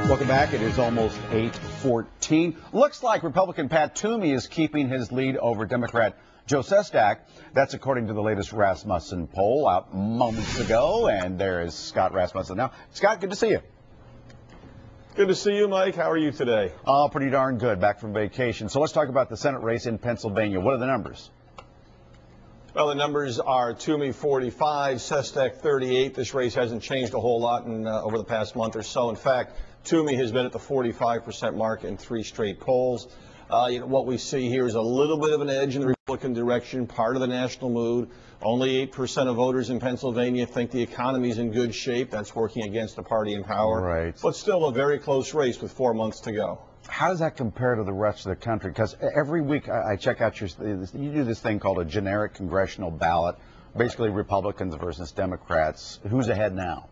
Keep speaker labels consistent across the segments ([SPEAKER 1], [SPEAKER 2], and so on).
[SPEAKER 1] Welcome back. It is almost 8:14. Looks like Republican Pat Toomey is keeping his lead over Democrat Joe Sestak. That's according to the latest Rasmussen poll out moments ago. And there is Scott Rasmussen now. Scott, good to see you.
[SPEAKER 2] Good to see you, Mike. How are you today?
[SPEAKER 1] Oh, pretty darn good. Back from vacation. So let's talk about the Senate race in Pennsylvania. What are the numbers?
[SPEAKER 2] Well, the numbers are Toomey 45, Sestak 38. This race hasn't changed a whole lot over the past month or so. In fact, Toomey has been at the 45% mark in 3 straight polls. What we see here is a little bit of an edge in the Republican direction, part of the national mood. Only 8% of voters in Pennsylvania think the economy is in good shape. That's working against the party in power.
[SPEAKER 1] Right.
[SPEAKER 2] But still a very close race with 4 months to go.
[SPEAKER 1] How does that compare to the rest of the country? Because every week I check out you do this thing called a generic congressional ballot, basically Republicans versus Democrats. Who's ahead now?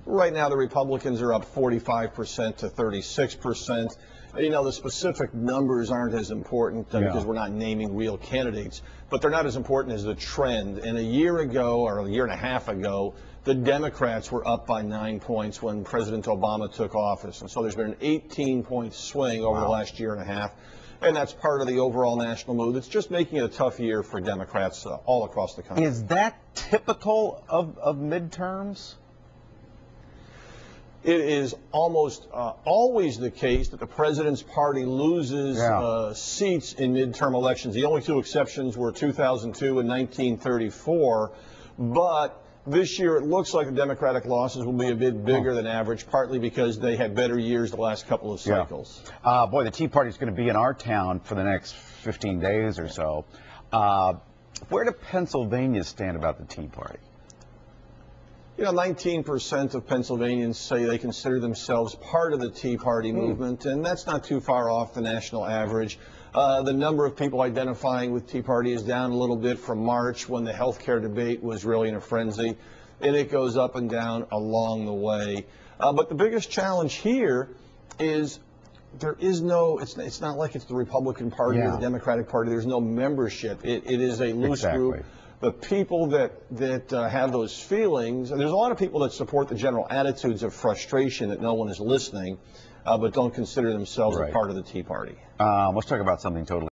[SPEAKER 2] Right now, the Republicans are up 45% to 36%. The specific numbers aren't as important because we're not naming real candidates, but they're not as important as the trend. And a year ago, or a year and a half ago, the Democrats were up by 9 points when President Obama took office. And so there's been an 18-point swing over the last year and a half. And that's part of the overall national mood. It's just making it a tough year for Democrats all across the country.
[SPEAKER 1] Is that typical of midterms?
[SPEAKER 2] It is almost always the case that the president's party loses seats in midterm elections. The only 2 exceptions were 2002 and 1934. But this year it looks like the Democratic losses will be a bit bigger than average, partly because they had better years the last couple of cycles.
[SPEAKER 1] Boy, the Tea Party is going to be in our town for the next 15 days or so. Where do Pennsylvanians stand about the Tea Party?
[SPEAKER 2] 19% of Pennsylvanians say they consider themselves part of the Tea Party movement, and that's not too far off the national average. The number of people identifying with Tea Party is down a little bit from March when the health care debate was really in a frenzy, and it goes up and down along the way. But the biggest challenge here is there is no, it's not like it's the Republican Party or the Democratic Party. There's no membership. It is a loose group. The people that have those feelings, and there's a lot of people that support the general attitudes of frustration that no one is listening, but don't consider themselves a part of the Tea Party.
[SPEAKER 1] Let's talk about something totally